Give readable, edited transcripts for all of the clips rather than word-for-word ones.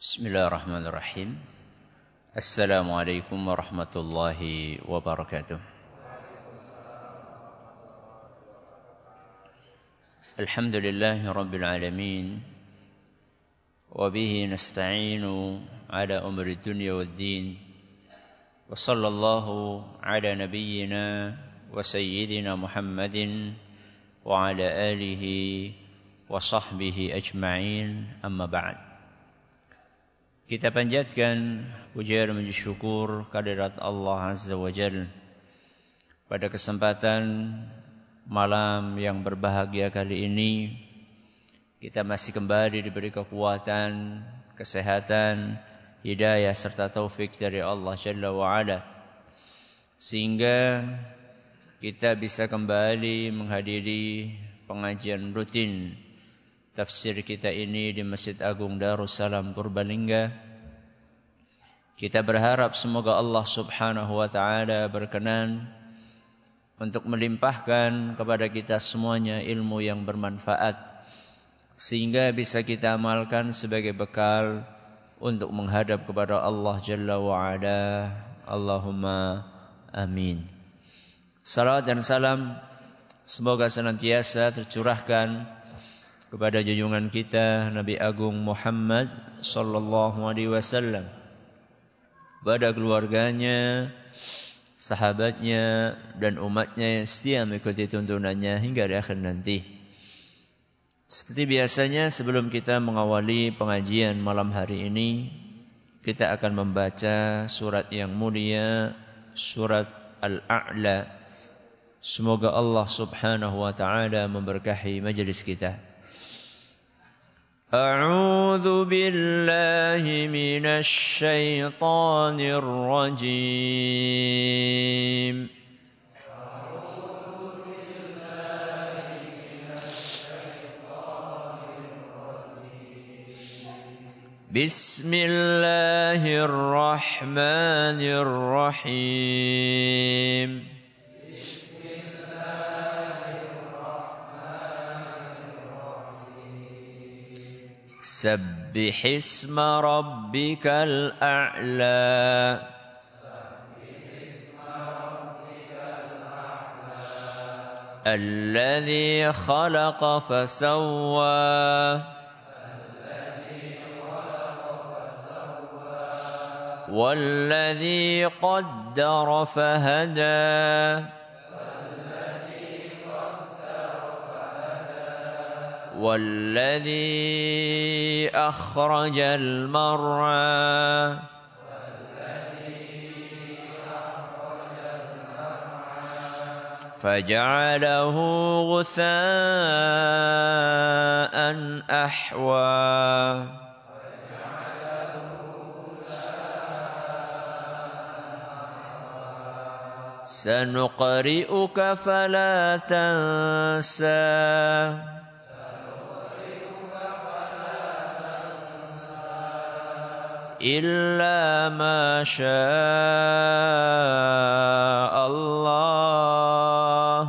Bismillahirrahmanirrahim. Assalamualaikum warahmatullahi wabarakatuh. Alhamdulillahi rabbil alamin. Wa bihi nasta'inu ala umri dunya waddin. Wa sallallahu ala nabiyyina wa sayyidina Muhammadin wa ala alihi wa sahbihi ajma'in, amma ba'd. Kita panjatkan puja dan puji syukur kehadirat Allah Azza wa Jalla pada kesempatan malam yang berbahagia kali ini. Kita masih kembali diberi kekuatan, kesehatan, hidayah serta taufik dari Allah Jalla wa Ala, sehingga kita bisa kembali menghadiri pengajian rutin tafsir kita ini di Masjid Agung Darussalam Purbalingga. Kita berharap semoga Allah Subhanahu wa taala berkenan untuk melimpahkan kepada kita semuanya ilmu yang bermanfaat, sehingga bisa kita amalkan sebagai bekal untuk menghadap kepada Allah Jalla wa Ala. Allahumma amin. Salawat dan salam semoga senantiasa tercurahkan kepada junjungan kita Nabi Agung Muhammad sallallahu alaihi wasallam, pada keluarganya, sahabatnya dan umatnya yang setia mengikuti tuntunannya hingga di akhir nanti. Seperti biasanya, sebelum kita mengawali pengajian malam hari ini, kita akan membaca surat yang mulia, surat Al-A'la. Semoga Allah Subhanahu wa taala memberkahi majelis kita. أعوذ بالله من الشيطان الرجيم بسم الله الرحمن الرحيم سبح اسم ربك الأعلى الذي خلق فسوى والذي قدر فهدى والذي أخرج المرعى فجعله غثاء أحوى سنقرئك فلا تنسى إلا ما شاء الله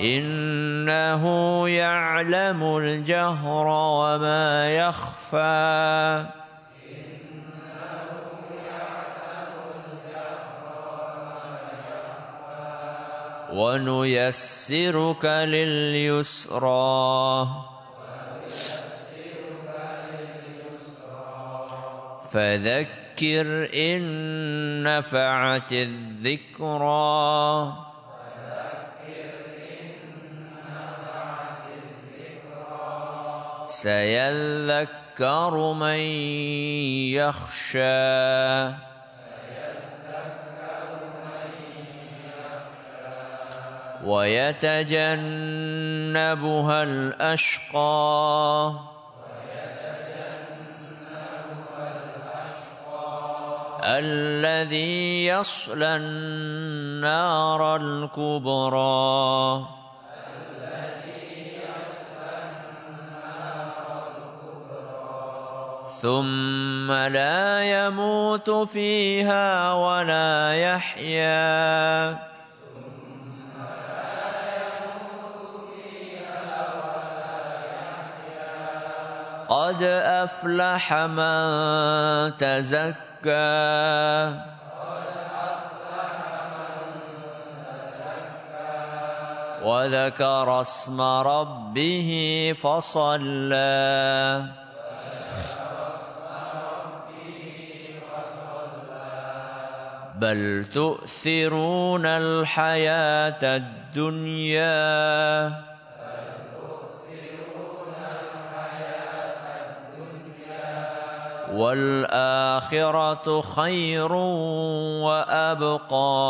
إنه يعلم الجهر وما يخفى ونيسرك لليسرى فذكر إن نفعت الذكرى سيذكر من يخشى ويتجنبها الأشقى الذي يصلى النار الكبرى ثم لا يموت فيها ولا يحيا قد أفلح من تزكى وذكر اسم ربه فصلى بل تؤثرون الحياة الدنيا والآخرة خير وأبقى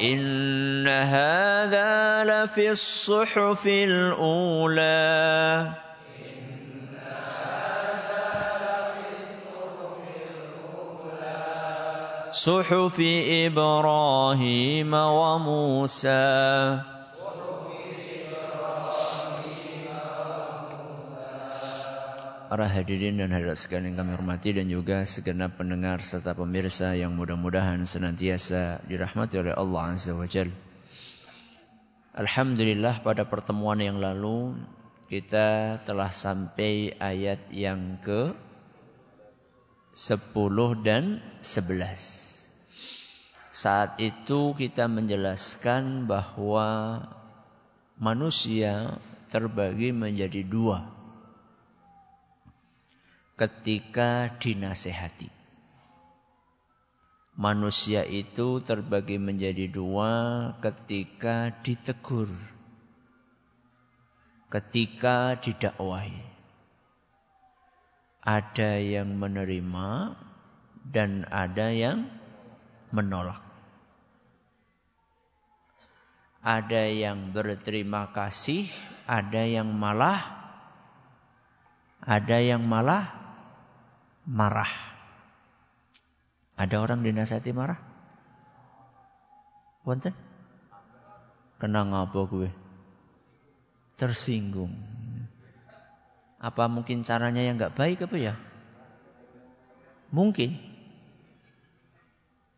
إن هذا لفي الصحف الأولى صحف إبراهيم وموسى. Para hadirin dan hadirat sekalian kami hormati dan juga segenap pendengar serta pemirsa yang mudah-mudahan senantiasa dirahmati oleh Allah Azza wa Jalla. Alhamdulillah pada pertemuan yang lalu kita telah sampai ayat yang ke 10 dan 11. Saat itu kita menjelaskan bahwa manusia terbagi menjadi dua ketika dinasehati. Manusia itu terbagi menjadi dua ketika ditegur, ketika didakwahi. Ada yang menerima dan ada yang menolak. Ada yang berterima kasih, ada yang malah marah. Ada orang dinasihati marah? Wonten? Kena ngapa gue? Tersinggung. Apa mungkin caranya yang enggak baik apa ya? Mungkin.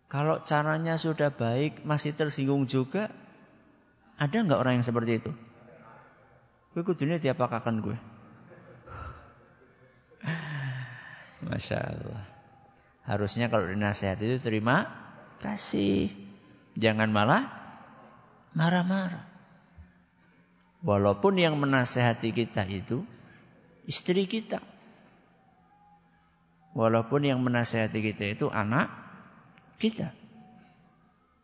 Kalau caranya sudah baik masih tersinggung juga, ada enggak orang yang seperti itu? Gue kudunya diapakakan gue. Masya Allah. Harusnya kalau dinasihati itu terima kasih. Jangan malah marah-marah. Walaupun yang menasihati kita itu istri kita. Walaupun yang menasihati kita itu anak kita.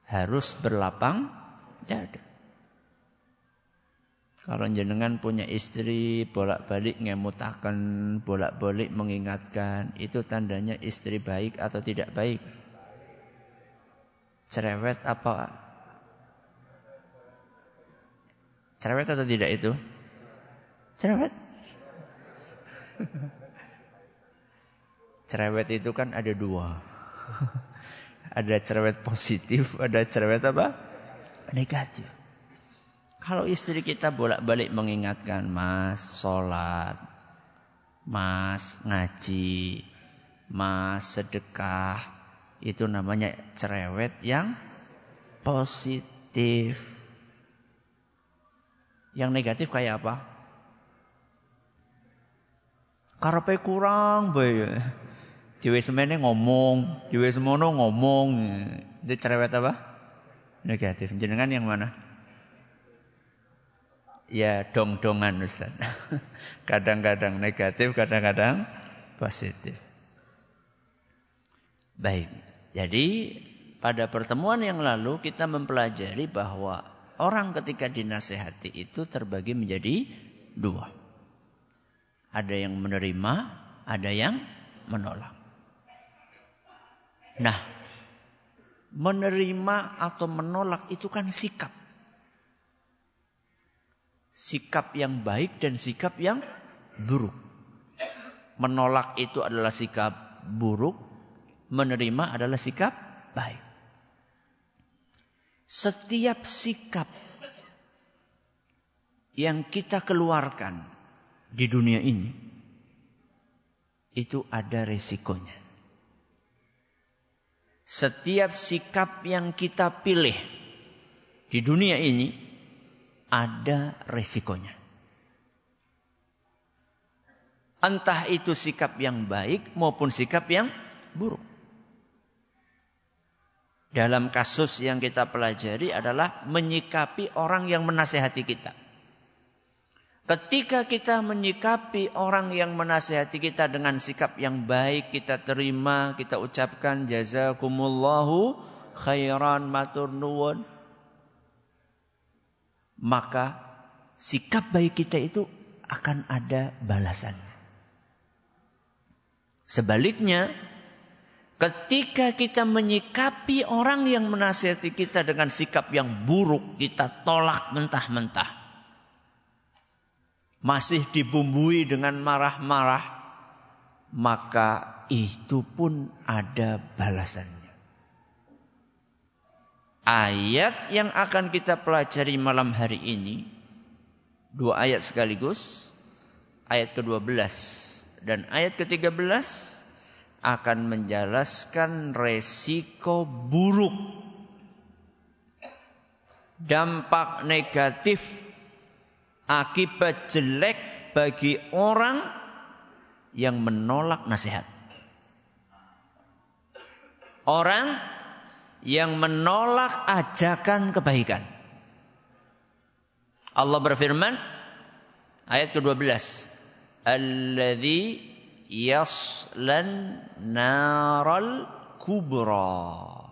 Harus berlapang dada. Kalau jenengan punya istri bolak-balik ngemutaken, bolak-balik mengingatkan, itu tandanya istri baik atau tidak baik? Cerewet apa? Cerewet atau tidak itu? Cerewet. Cerewet itu kan ada dua. Ada cerewet positif, ada cerewet apa? Negatif. Kalau istri kita bolak-balik mengingatkan, Mas sholat, Mas ngaji, Mas sedekah, itu namanya cerewet yang positif. Yang negatif kayak apa? Karepe kurang bae. Dhewe semene ngomong, dhewe semono ngomong. Itu cerewet apa? Negatif. Jenengan yang mana? Ya dong-dongan Ustaz. Kadang-kadang negatif, kadang-kadang positif. Baik. Jadi pada pertemuan yang lalu kita mempelajari bahwa orang ketika dinasehati itu terbagi menjadi dua. Ada yang menerima, ada yang menolak. Nah, menerima atau menolak itu kan sikap. Sikap yang baik dan sikap yang buruk. Menolak itu adalah sikap buruk, menerima adalah sikap baik. Setiap sikap yang kita keluarkan di dunia ini, itu ada resikonya. Setiap sikap yang kita pilih di dunia ini, ada resikonya. Entah itu sikap yang baik maupun sikap yang buruk. Dalam kasus yang kita pelajari adalah menyikapi orang yang menasihati kita. Ketika kita menyikapi orang yang menasihati kita dengan sikap yang baik, kita terima, kita ucapkan jazakumullahu khairan matur nuwun, maka sikap baik kita itu akan ada balasannya. Sebaliknya, ketika kita menyikapi orang yang menasihati kita dengan sikap yang buruk, kita tolak mentah-mentah, masih dibumbui dengan marah-marah, maka itu pun ada balasannya. Ayat yang akan kita pelajari malam hari ini, 2 ayat sekaligus, ayat ke-12 dan ayat ke-13 akan menjelaskan resiko buruk, dampak negatif, akibat jelek bagi orang yang menolak nasihat. Orang yang menolak ajakan kebaikan. Allah berfirman, ayat ke-12, alladzi yaslan naral kubra,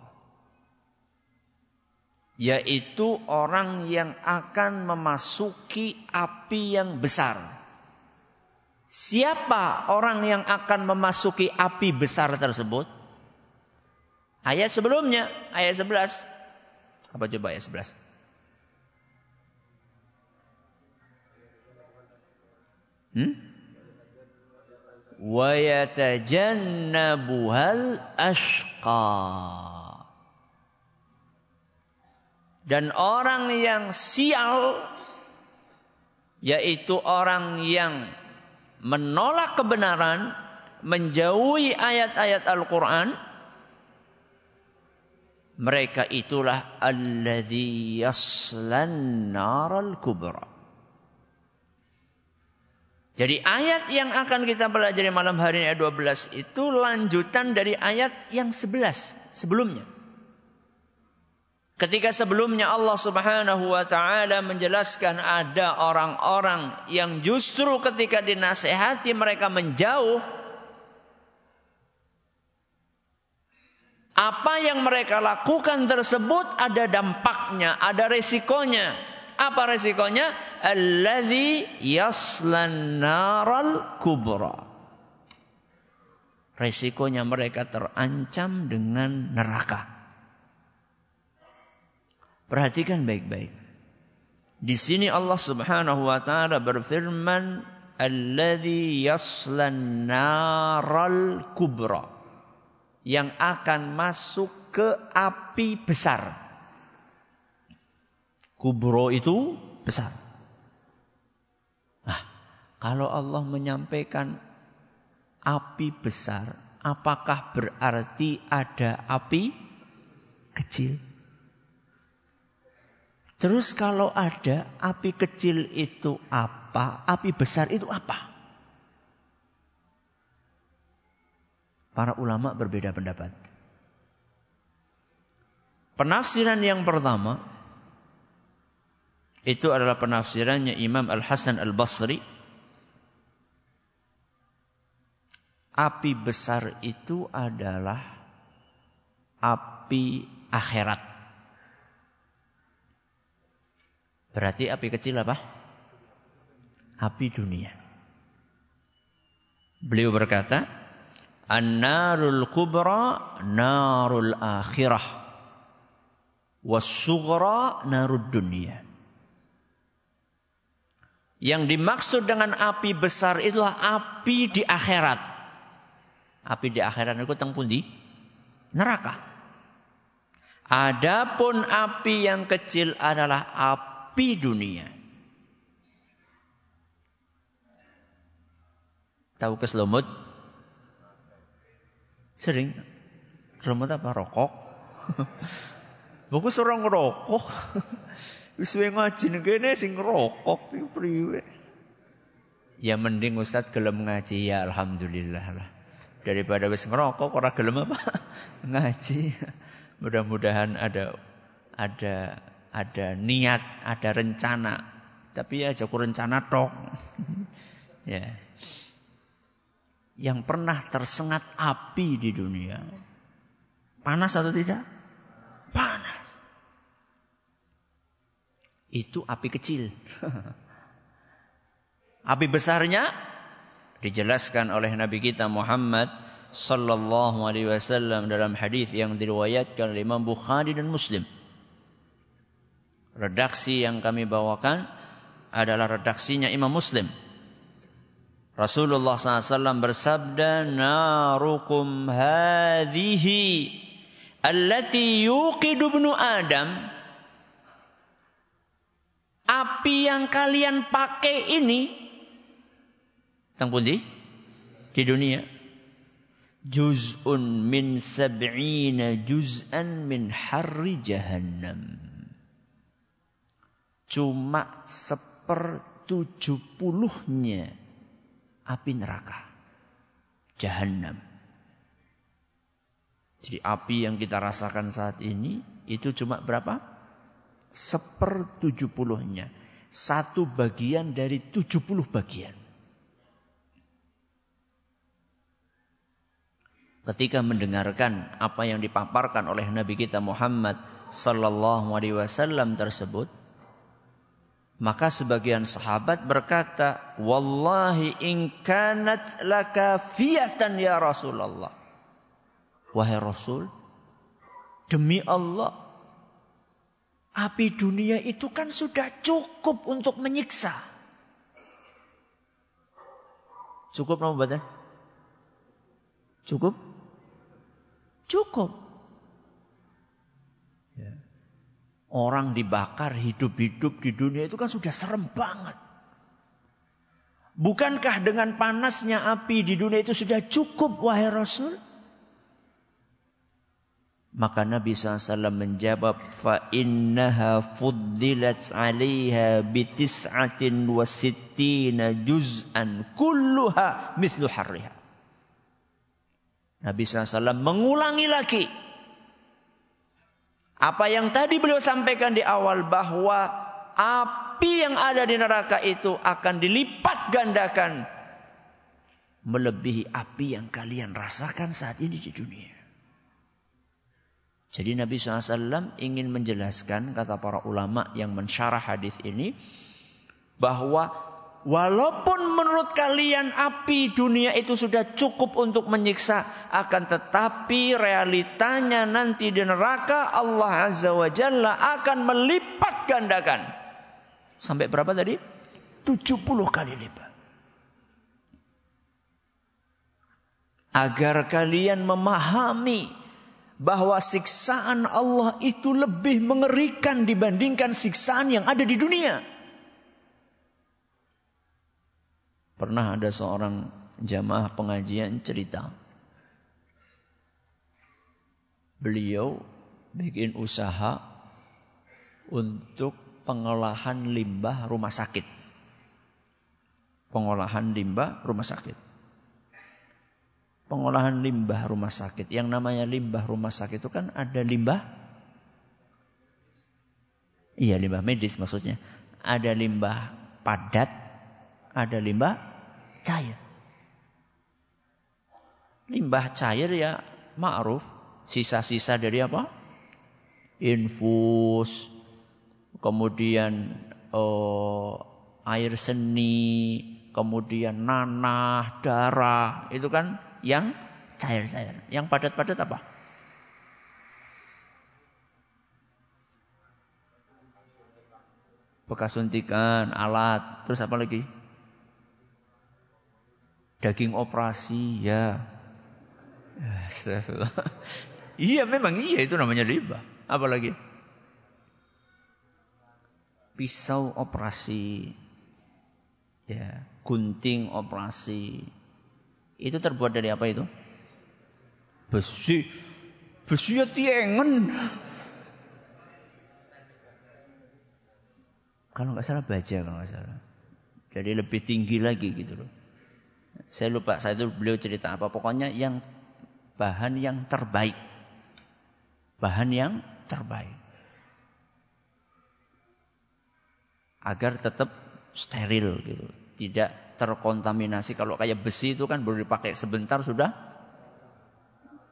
yaitu orang yang akan memasuki api yang besar. Siapa orang yang akan memasuki api besar tersebut? Ayat sebelumnya, ayat 11. Apa coba ayat 11? Wa yatajannabuhal ashqa. Dan orang yang sial, yaitu orang yang menolak kebenaran, menjauhi ayat-ayat Al-Quran, mereka itulah alladzi yaslan naral kubra. Jadi ayat yang akan kita pelajari malam hari ini, ayat 12 itu lanjutan dari ayat yang 11 sebelumnya. Ketika sebelumnya Allah Subhanahu wa ta'ala menjelaskan ada orang-orang yang justru ketika dinasihati mereka menjauh. Apa yang mereka lakukan tersebut ada dampaknya, ada resikonya. Apa resikonya? Alladzi yaslan naral kubra. Resikonya mereka terancam dengan neraka. Perhatikan baik-baik. Di sini Allah Subhanahu wa taala berfirman, alladzi yaslan naral kubra, yang akan masuk ke api besar. Kubro itu besar. Nah, kalau Allah menyampaikan api besar, apakah berarti ada api kecil? Terus kalau ada api kecil itu apa? Api besar itu apa? Para ulama berbeda pendapat. Penafsiran yang pertama itu adalah penafsirannya Imam Al-Hasan Al-Basri. Api besar itu adalah api akhirat. Berarti api kecil apa? Api dunia. Beliau berkata, an-narul kubra narul akhirah, was-sughra narud dunia. Yang dimaksud dengan api besar itulah api di akhirat. Api di akhirat itu teng pundi? Neraka. Adapun api yang kecil adalah api dunia. Tahu keselumut? Sering. Keselumut apa? Rokok. Buku surang rokok. Wis ngaji ning kene sing ngrokok sing priwe. Ya mending Ustaz gelem ngaji ya alhamdulillah lah. Daripada wis ngerokok ora gelem apa? Ngaji. Mudah-mudahan ada niat, ada rencana. Tapi ya jago rencana tok. Ya. Yang pernah tersengat api di dunia. Panas atau tidak? Panas. Itu api kecil. Api besarnya dijelaskan oleh Nabi kita Muhammad sallallahu alaihi wasallam dalam hadis yang diriwayatkan oleh Imam Bukhari dan Muslim. Redaksi yang kami bawakan adalah redaksinya Imam Muslim. Rasulullah SAW bersabda, "Narukum hadhihi allati yuqidu ibnu Adam." Api yang kalian pakai ini tang pundi? Di dunia. Juz'un min sab'ina juz'an min harri jahannam. Cuma 1/70-nya api neraka. Jahannam. Jadi api yang kita rasakan saat ini itu cuma berapa? 1/70-nya. 1 bagian dari 70 bagian. Ketika mendengarkan apa yang dipaparkan oleh Nabi kita Muhammad sallallahu alaihi wasallam tersebut, maka sebagian sahabat berkata, "Wallahi in kanat lakafiyatan ya Rasulullah." Wahai Rasul, demi Allah, api dunia itu kan sudah cukup untuk menyiksa. Cukup nama baca? Cukup? Cukup. Ya. Orang dibakar hidup-hidup di dunia itu kan sudah serem banget. Bukankah dengan panasnya api di dunia itu sudah cukup, wahai Rasul? Maka Nabi SAW menjawab, فَإِنَّهَا فُضِّلَتْ عَلَيْهَا ب69 جُزْءًا كُلُّهَا مِثْلُ حَرِّهَا. Nabi SAW mengulangi lagi apa yang tadi beliau sampaikan di awal, bahwa api yang ada di neraka itu akan dilipat gandakan melebihi api yang kalian rasakan saat ini di dunia. Jadi Nabi SAW ingin menjelaskan, kata para ulama yang mensyarah hadis ini, bahwa walaupun menurut kalian api dunia itu sudah cukup untuk menyiksa, akan tetapi realitanya nanti di neraka Allah Azza wa Jalla akan melipat gandakan. Sampai berapa tadi? 70 kali lipat. Agar kalian memahami bahwa siksaan Allah itu lebih mengerikan dibandingkan siksaan yang ada di dunia. Pernah ada seorang jamaah pengajian cerita. Beliau bikin usaha untuk pengolahan limbah rumah sakit. Pengolahan limbah rumah sakit. Pengolahan limbah rumah sakit. Yang namanya limbah rumah sakit itu kan ada limbah. Iya, limbah medis maksudnya. Ada limbah padat, ada limbah cair. Limbah cair ya ma'ruf, sisa-sisa dari apa? Infus, kemudian air seni, kemudian nanah, darah, itu kan yang cair-cair. Yang padat-padat apa? Bekas suntikan, alat, terus apa lagi? Daging operasi, ya. Iya, memang iya, itu namanya limbah. Apa lagi? Pisau operasi, ya, gunting operasi. Itu terbuat dari apa itu? Besi. Besi ya tiengen. Kalau nggak salah baja kalau nggak salah. Jadi lebih tinggi lagi gitu loh. Saya lupa saya itu beliau cerita apa. Pokoknya yang bahan yang terbaik. Bahan yang terbaik. Agar tetap steril gitu. Tidak terkontaminasi. Kalau kayak besi itu kan baru dipakai sebentar sudah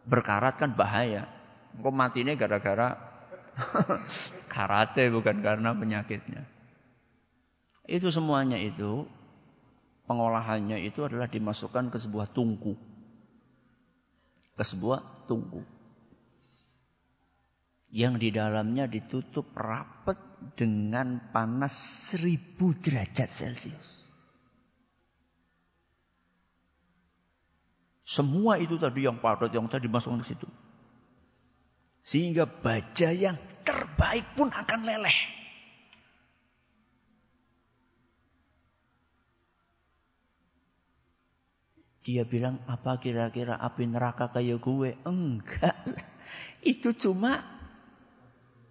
berkarat kan bahaya. Kok matinya gara-gara karate bukan karena penyakitnya. Itu semuanya itu pengolahannya itu adalah dimasukkan ke sebuah tungku. Ke sebuah tungku. Yang di dalamnya ditutup rapat dengan panas 1000 derajat Celcius. Semua itu tadi yang padat yang tadi dimasukkan ke situ. Sehingga baja yang terbaik pun akan leleh. Dia bilang, apa kira-kira api neraka kayak gue? Enggak. Itu cuma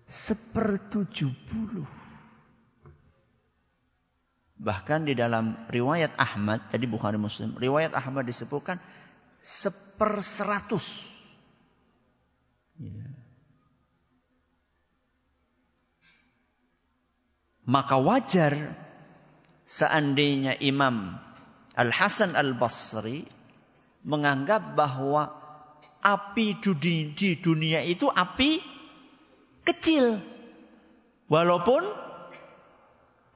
1/70. Bahkan di dalam riwayat Ahmad, tadi Bukhari Muslim, riwayat Ahmad disebutkan 1/100. Ya. Maka wajar seandainya Imam Al-Hasan Al-Basri menganggap bahwa api di dunia itu api kecil. Walaupun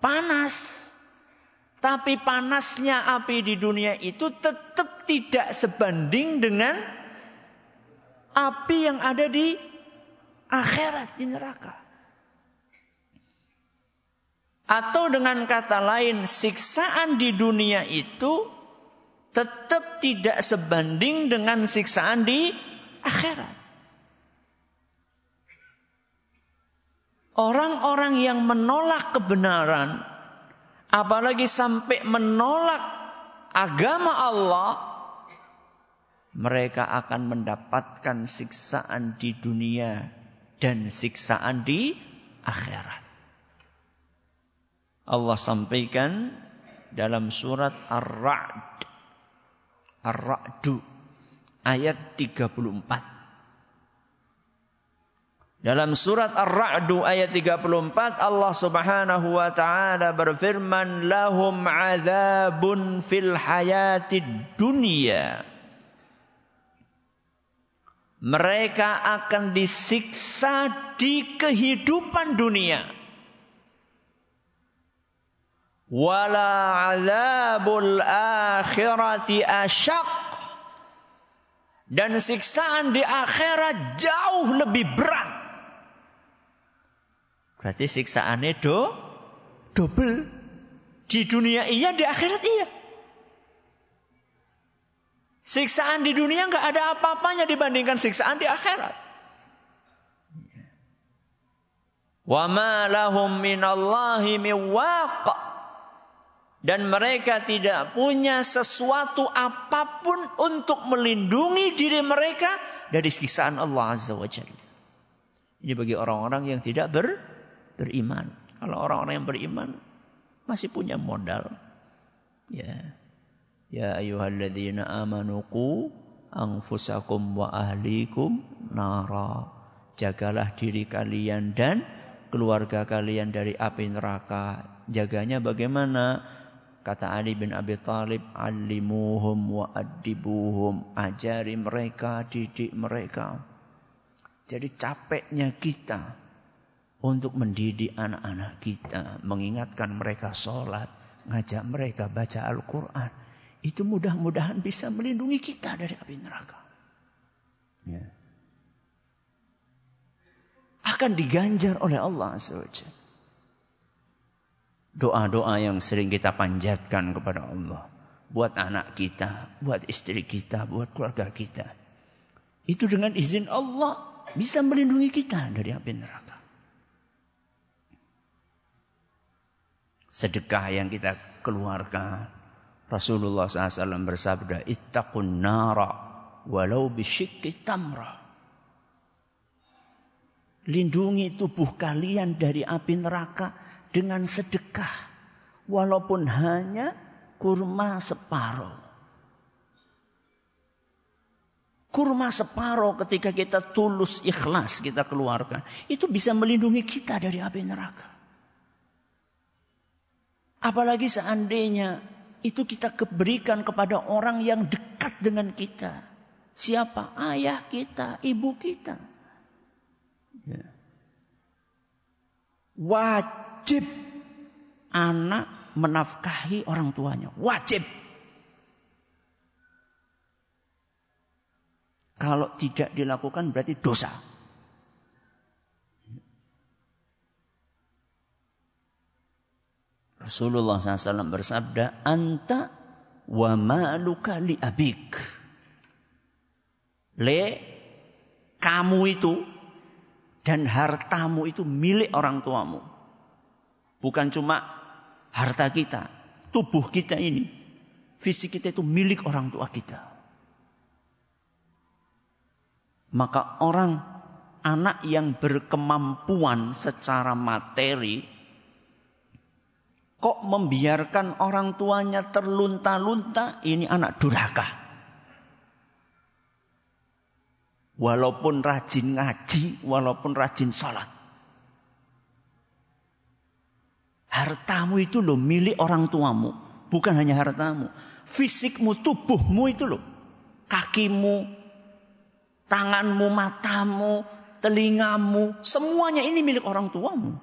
panas. Tapi panasnya api di dunia itu tetap tidak sebanding dengan api yang ada di akhirat, di neraka. Atau dengan kata lain, siksaan di dunia itu tetap tidak sebanding dengan siksaan di akhirat. Orang-orang yang menolak kebenaran, apalagi sampai menolak agama Allah, mereka akan mendapatkan siksaan di dunia dan siksaan di akhirat. Allah sampaikan dalam surat Ar-Ra'd, Ar-Ra'du ayat 34. Dalam surat Ar-Ra'du ayat 34 Allah Subhanahu wa taala berfirman, lahum 'adzabun fil hayatid dunya. Mereka akan disiksa di kehidupan dunia. Wala 'adzabul akhirati asyaq. Dan siksaan di akhirat jauh lebih berat. Berarti siksaannya double. Di dunia iya, di akhirat iya. Siksaan di dunia enggak ada apa-apanya dibandingkan siksaan di akhirat. Wa ma lahum minallahi min waq. Dan mereka tidak punya sesuatu apapun untuk melindungi diri mereka dari siksaan Allah Azza wa Jalla. Ini bagi orang-orang yang tidak beriman. Kalau orang-orang yang beriman masih punya modal. Ya. Ya ayyuhalladzina amanu qu anfusakum wa ahlikum nara. Jagalah diri kalian dan keluarga kalian dari api neraka. Jaganya bagaimana? Kata Ali bin Abi Thalib, alimuhum wa addibuhum. Ajari mereka, didik mereka. Jadi capeknya kita untuk mendidik anak-anak kita. Mengingatkan mereka sholat. Ngajak mereka baca Al-Quran. Itu mudah-mudahan bisa melindungi kita dari api neraka. Ya. Akan diganjar oleh Allah SWT. Doa-doa yang sering kita panjatkan kepada Allah. Buat anak kita, buat istri kita, buat keluarga kita. Itu dengan izin Allah bisa melindungi kita dari api neraka. Sedekah yang kita keluarkan. Rasulullah SAW bersabda, ittaqun nara walau bisyikki tamra. Lindungi tubuh kalian dari api neraka dengan sedekah. Walaupun hanya kurma separuh. Kurma separuh ketika kita tulus ikhlas kita keluarkan. Itu bisa melindungi kita dari api neraka. Apalagi seandainya itu kita berikan kepada orang yang dekat dengan kita. Siapa? Ayah kita, ibu kita. Ya. Wajib anak menafkahi orang tuanya. Wajib. Kalau tidak dilakukan berarti dosa. Rasulullah SAW bersabda, Anta wa maluka li abik. Kamu itu dan hartamu itu milik orang tuamu. Bukan cuma harta kita, tubuh kita ini. Fisik kita itu milik orang tua kita. Maka anak yang berkemampuan secara materi, kok membiarkan orang tuanya terlunta-lunta, ini anak durhaka. Walaupun rajin ngaji, walaupun rajin sholat. Hartamu itu loh milik orang tuamu. Bukan hanya hartamu. Fisikmu, tubuhmu itu loh. Kakimu, tanganmu, matamu, telingamu, semuanya ini milik orang tuamu.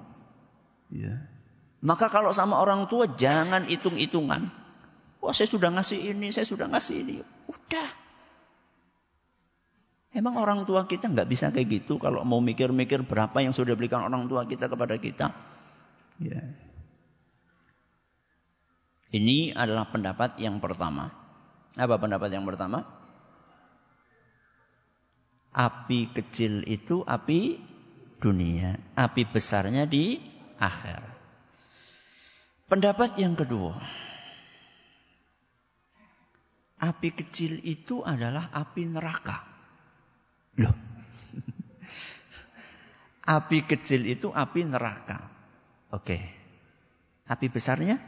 Ya. Maka kalau sama orang tua jangan hitung-hitungan. Wah, saya sudah ngasih ini, saya sudah ngasih ini. Udah. Emang orang tua kita nggak bisa kayak gitu kalau mau mikir-mikir berapa yang sudah berikan orang tua kita kepada kita. Ya. Ini adalah pendapat yang pertama. Apa pendapat yang pertama? Api kecil itu api dunia. Api besarnya di akhir. Pendapat yang kedua. Api kecil itu adalah api neraka. Loh. Api kecil itu api neraka. Oke. Api besarnya?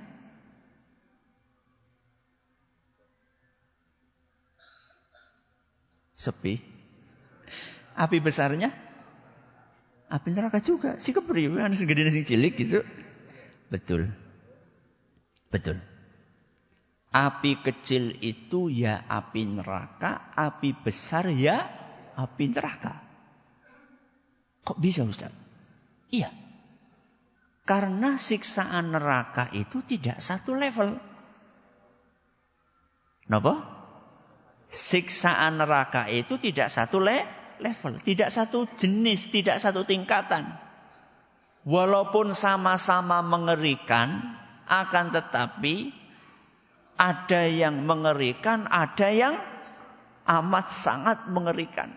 Sepi. Api besarnya? Api neraka juga. Si kepriwe anu segede sing cilik gitu. Betul. Betul. Api kecil itu ya api neraka, api besar ya api neraka. Kok bisa Ustaz? Iya. Karena siksaan neraka itu tidak satu level. Kenapa? Siksaan neraka itu tidak satu level, tidak satu jenis, tidak satu tingkatan. Walaupun sama-sama mengerikan, akan tetapi ada yang mengerikan, ada yang amat sangat mengerikan.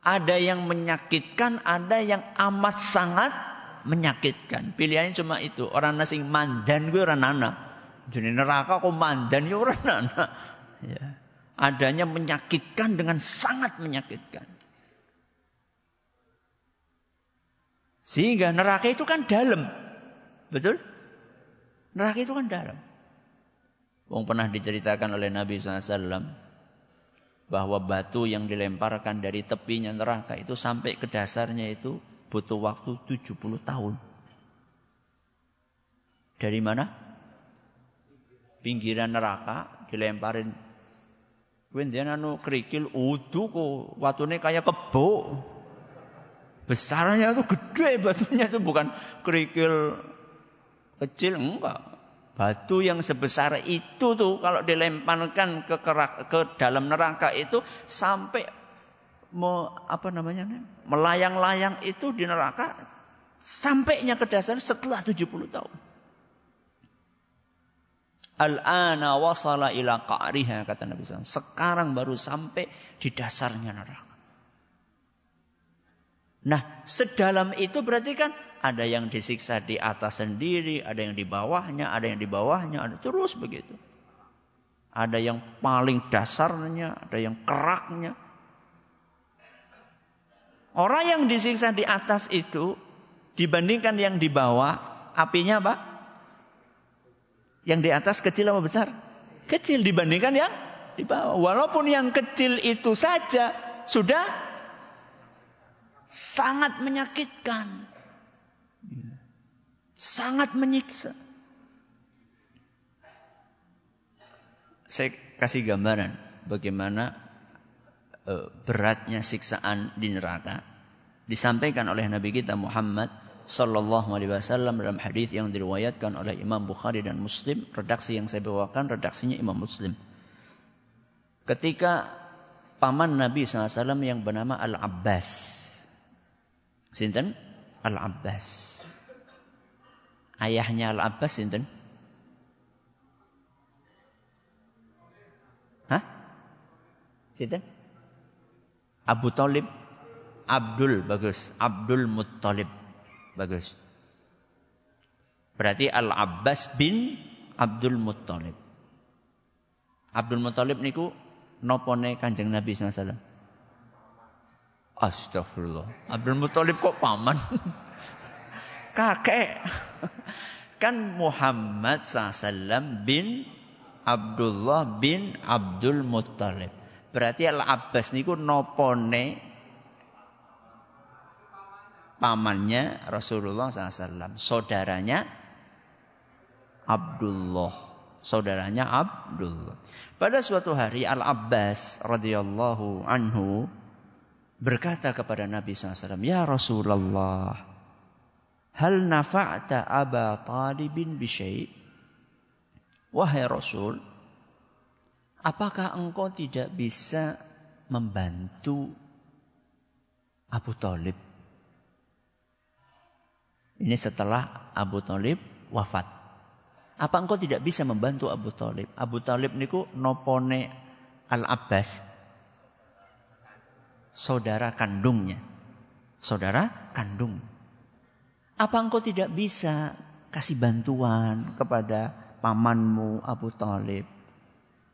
Ada yang menyakitkan, ada yang amat sangat menyakitkan. Pilihannya cuma itu. Orang sing mandan gue orang nana. Jadi neraka kok mandan ya orang nana. Ya. Adanya menyakitkan dengan sangat menyakitkan. Sehingga neraka itu kan dalam. Betul? Neraka itu kan dalam. Wong pernah diceritakan oleh Nabi SAW bahwa batu yang dilemparkan dari tepinya neraka itu sampai ke dasarnya itu butuh waktu 70 tahun. Dari mana? Pinggiran neraka dilemparin. Kuwi ndene anu kerikil udu kok watune kayak kebo. Besarnya itu gede batunya itu bukan kerikil kecil enggak. Batu yang sebesar itu tuh kalau dilemparkan ke dalam neraka itu sampai melayang-layang itu di neraka sampainya ke dasar setelah 70 tahun. Al-ana wasala ila qa'riha kata Nabi SAW. Sekarang baru sampai di dasarnya neraka. Nah, sedalam itu berarti kan ada yang disiksa di atas sendiri, ada yang di bawahnya, ada yang di bawahnya, ada terus begitu. Ada yang paling dasarnya, ada yang keraknya. Orang yang disiksa di atas itu dibandingkan yang di bawah, apinya apa? Yang di atas kecil apa besar? Kecil dibandingkan yang di bawah. Walaupun yang kecil itu saja sudah sangat menyakitkan. Sangat menyiksa. Saya kasih gambaran bagaimana beratnya siksaan di neraka disampaikan oleh Nabi kita Muhammad sallallahu alaihi wasallam dalam hadis yang diriwayatkan oleh Imam Bukhari dan Muslim. Redaksi yang saya bawakan redaksinya Imam Muslim. Ketika paman Nabi SAW yang bernama Al-Abbas. Sinten? Al-Abbas. Ayahnya Al-Abbas sinten? Hah? Sinten? Abu Thalib. Abdul, bagus. Abdul Muttalib. Bagus. Berarti Al-Abbas bin Abdul Muttalib. Abdul Muttalib niku nopone Kanjeng Nabi SAW. Astagfirullah. Abdul Muttalib kok paman? Kakek. Kan Muhammad SAW bin Abdullah bin Abdul Muttalib. Berarti Al-Abbas niku nopone pamannya Rasulullah SAW. Saudaranya Abdullah. Saudaranya Abdullah. Pada suatu hari Al-Abbas radhiyallahu anhu berkata kepada Nabi SAW, "Ya Rasulullah, hal nafa'ta Aba Talibin bisyai'?" Wahai Rasul, apakah engkau tidak bisa membantu Abu Thalib? Ini setelah Abu Thalib wafat. Apa engkau tidak bisa membantu Abu Thalib? Abu Thalib niku nopone Al-Abbas. Saudara kandungnya. Saudara kandung. Apa engkau tidak bisa kasih bantuan kepada pamanmu Abu Thalib?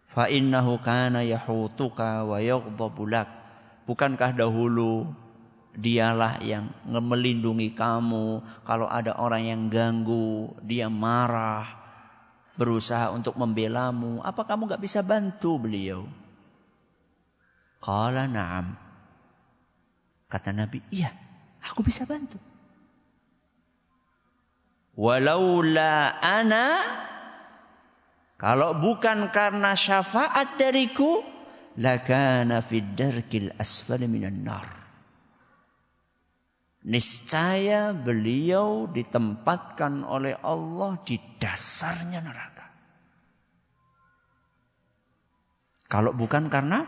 Fa innahu kana yahutuka wa yaghdabu lak. Bukankah dahulu dialah yang melindungi kamu. Kalau ada orang yang ganggu, dia marah, berusaha untuk membelamu. Apa kamu gak bisa bantu beliau? Qala na'am. Kata Nabi, iya, aku bisa bantu. Walaula ana, kalau bukan karena syafaat dariku, lakana fid darkil asfali minan nar. Niscaya beliau ditempatkan oleh Allah di dasarnya neraka. Kalau bukan karena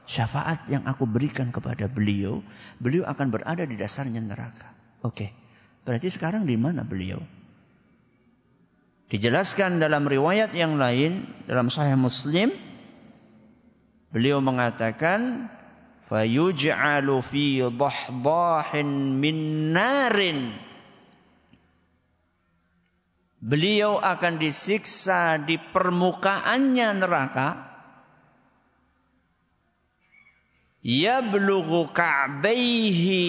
syafaat yang aku berikan kepada beliau, beliau akan berada di dasarnya neraka. Oke, berarti sekarang di mana beliau? Dijelaskan dalam riwayat yang lain, dalam Sahih Muslim, beliau mengatakan, fayuj'alu fi dahdahin min narin. Beliau akan disiksa di permukaannya neraka. Yablughu ka'baihi.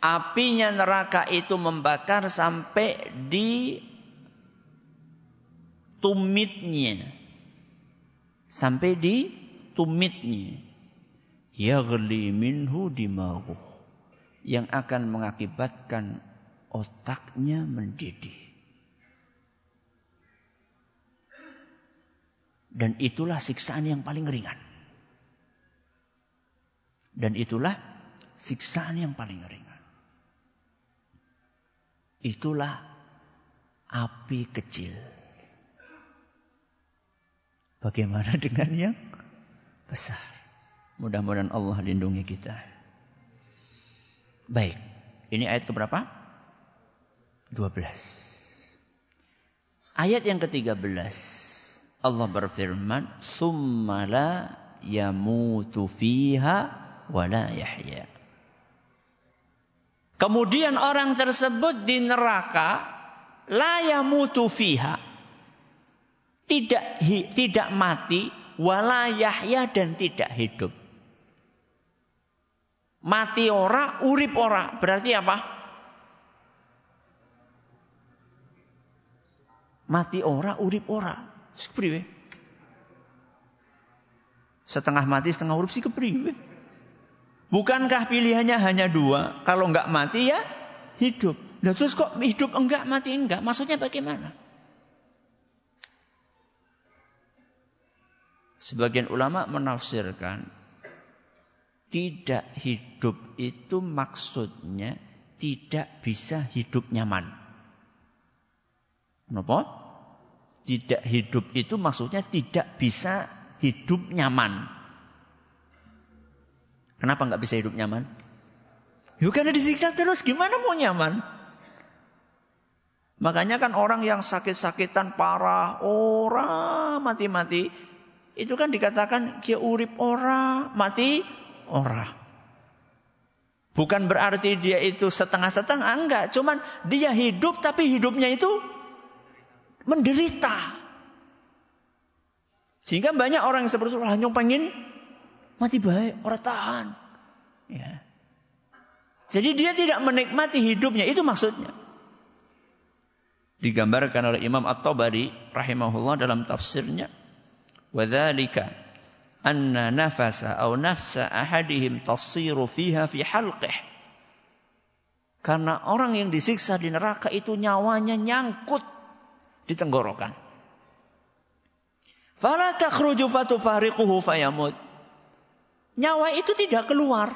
Apinya neraka itu membakar sampai di tumitnya. Sampai di tumitnya. Yaghli minhu dimaghuh. Yang akan mengakibatkan otaknya mendidih. Dan itulah siksaan yang paling ringan. Dan itulah siksaan yang paling ringan. Itulah api kecil. Bagaimana dengan yang besar? Mudah-mudahan Allah lindungi kita. Baik, ini ayat keberapa? 12. Ayat yang ke-13. Allah berfirman, "Tsumma la yamutu fiha wa la yahya." Kemudian orang tersebut di neraka la yamutu fiha. Tidak mati, wala yahya dan tidak hidup. Mati ora, urip ora. Berarti apa? Mati ora, urip ora. Kepriwe? Setengah mati, setengah urip sih kepriwe? Bukankah pilihannya hanya dua? Kalau enggak mati ya hidup. Nah, terus kok hidup enggak, mati enggak? Maksudnya bagaimana? Sebagian ulama menafsirkan tidak hidup itu maksudnya tidak bisa hidup nyaman. Kenapa? Tidak hidup itu maksudnya tidak bisa hidup nyaman. Kenapa nggak bisa hidup nyaman? Ya karena disiksa terus, gimana mau nyaman? Makanya kan orang yang sakit-sakitan parah, ora mati-mati, itu kan dikatakan dia urip ora, mati ora. Bukan berarti dia itu setengah-setengah, enggak. Cuman dia hidup tapi hidupnya itu menderita. Sehingga banyak orang yang seperti itu hanya pengen mati baik, orang tahan. Ya. Jadi dia tidak menikmati hidupnya, itu maksudnya. Digambarkan oleh Imam At-Tabari rahimahullah dalam tafsirnya. وَذَلِكَ أَنَّ نَفَسَ أَوْ نَفْسَ أَحَدِهِمْ تَصِيرُ فِيهَا فِي حَلْقِهِ. Karena orang yang disiksa di neraka itu nyawanya nyangkut di tenggorokan. فَلَا تَخْرُجُ فَتُفَارِقُهُ فَيَمُتْ. Nyawa itu tidak keluar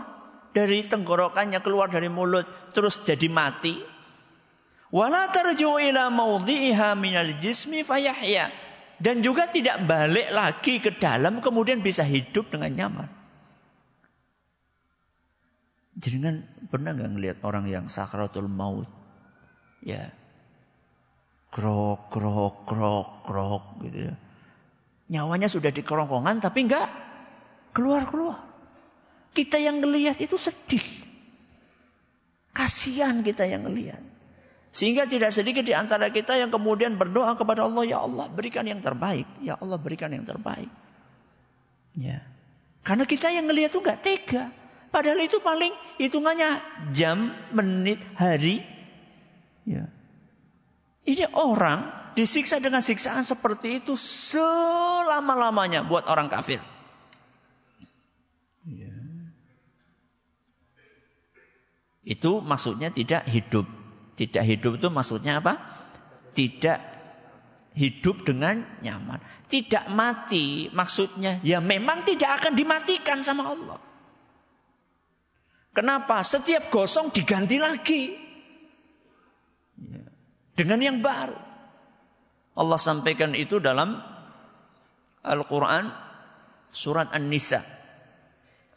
dari tenggorokannya, keluar dari mulut, terus jadi mati. وَلَا تَرْجُعُ إِلَى مَوْضِئِهَا مِنَ الْجِسْمِ فَيَحْيَا. Dan juga tidak balik lagi ke dalam kemudian bisa hidup dengan nyaman. Jadi kan pernah nggak ngelihat orang yang sakratul maut, ya, krok krok krok krok gitu ya. Nyawanya sudah di kerongkongan tapi nggak keluar keluar. Kita yang ngelihat itu sedih, kasihan kita yang ngelihat. Sehingga tidak sedikit di antara kita yang kemudian berdoa kepada Allah, ya Allah berikan yang terbaik, ya Allah berikan yang terbaik. Ya, karena kita yang ngelihat itu nggak tega. Padahal itu paling hitungannya jam, menit, hari. Ya. Ini orang disiksa dengan siksaan seperti itu selama-lamanya buat orang kafir. Ya. Itu maksudnya tidak hidup. Tidak hidup itu maksudnya apa? Tidak hidup dengan nyaman. Tidak mati maksudnya ya memang tidak akan dimatikan sama Allah. Kenapa? Setiap gosong diganti lagi. Dengan yang baru. Allah sampaikan itu dalam Al-Quran surat An-Nisa.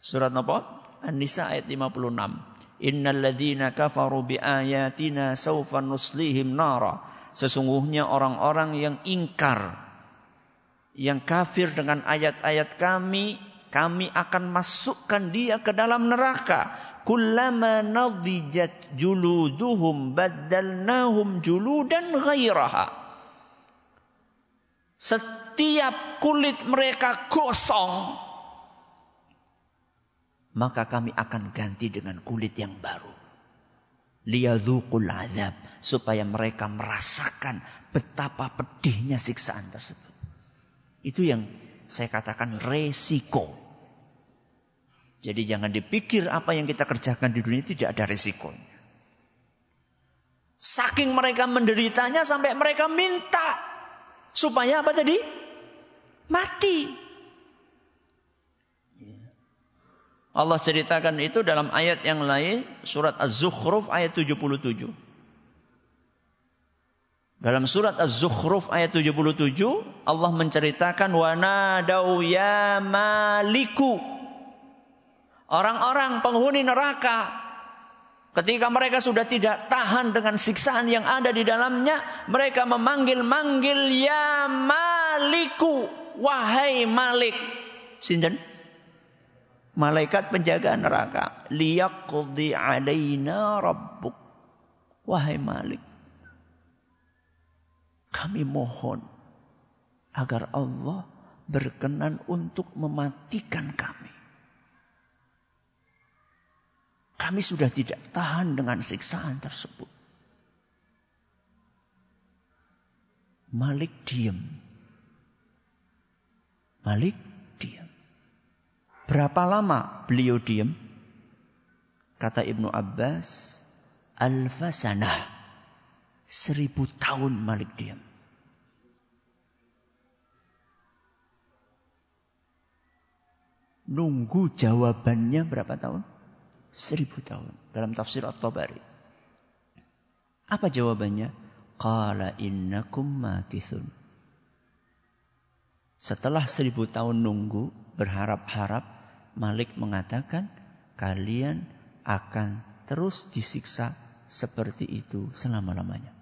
Surat apa? An-Nisa ayat 56. Innal ladzina kafaru biayatina sawfa nuslihim nara. Sesungguhnya orang-orang yang ingkar, yang kafir dengan ayat-ayat kami akan masukkan dia ke dalam neraka. Kullama nadijat juluduhum baddalnahum juludan ghairaha. Setiap kulit mereka gosong, maka kami akan ganti dengan kulit yang baru. Liyadzuqul azab, supaya mereka merasakan betapa pedihnya siksaan tersebut. Itu yang saya katakan resiko. Jadi jangan dipikir apa yang kita kerjakan di dunia tidak ada resikonya. Saking mereka menderitanya sampai mereka minta supaya apa tadi? Mati. Allah ceritakan itu dalam ayat yang lain, surat Az-Zukhruf ayat 77. Dalam surat Az-Zukhruf ayat 77, Allah menceritakan wa nadau ya maliku. Orang-orang penghuni neraka ketika mereka sudah tidak tahan dengan siksaan yang ada di dalamnya, mereka memanggil-manggil ya maliku, wahai Malik. Sinten? Malaikat penjaga neraka. Liyaqdi alaina rabbuk. Wahai Malik, kami mohon agar Allah berkenan untuk mematikan kami. Kami sudah tidak tahan dengan siksaan tersebut. Malik diam. Malik diam. Berapa lama beliau diam? Kata Ibnu Abbas, alfa sanah. 1000 tahun Malik diam. Nunggu jawabannya berapa tahun? 1000 tahun. Dalam tafsir At-Tabari. Apa jawabannya? Qala innakum makithun. Setelah 1000 tahun nunggu, berharap-harap, Malik mengatakan, kalian akan terus disiksa seperti itu selama-lamanya.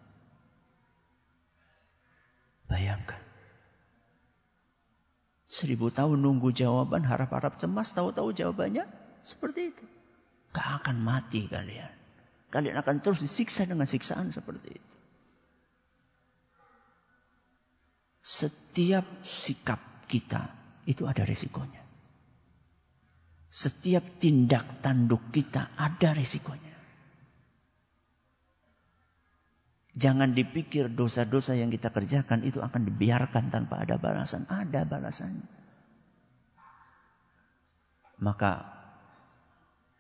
Bayangkan. 1000 tahun nunggu jawaban, harap-harap cemas, tahu-tahu jawabannya seperti itu. Gak akan mati kalian. Kalian akan terus disiksa dengan siksaan seperti itu. Setiap sikap kita itu ada resikonya. Setiap tindak tanduk kita ada resikonya. Jangan dipikir dosa-dosa yang kita kerjakan itu akan dibiarkan tanpa ada balasan. Ada balasannya. Maka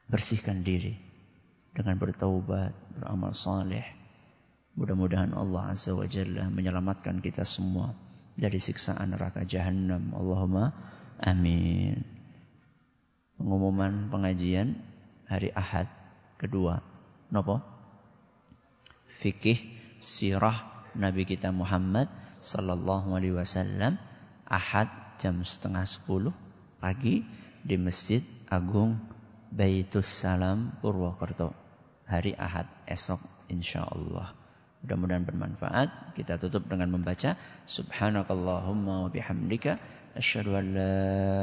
bersihkan diri dengan bertaubat, beramal saleh. Mudah-mudahan Allah Azza wa Jalla menyelamatkan kita semua dari siksaan neraka Jahannam. Allahumma amin. Pengumuman pengajian hari Ahad kedua. Napa? Fikih sirah Nabi kita Muhammad sallallahu alaihi wasallam, Ahad jam 9:30 pagi di Masjid Agung Baitus Salam Purwokerto. Hari Ahad esok insyaallah. Mudah-mudahan bermanfaat. Kita tutup dengan membaca Subhanakallahumma wa bihamdika asyhadu an la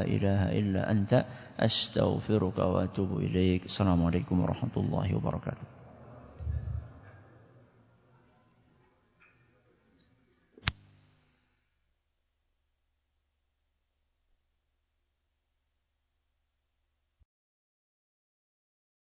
ilaha illa anta astaghfiruka wa atubu ilaik. Assalamualaikum warahmatullahi wabarakatuh.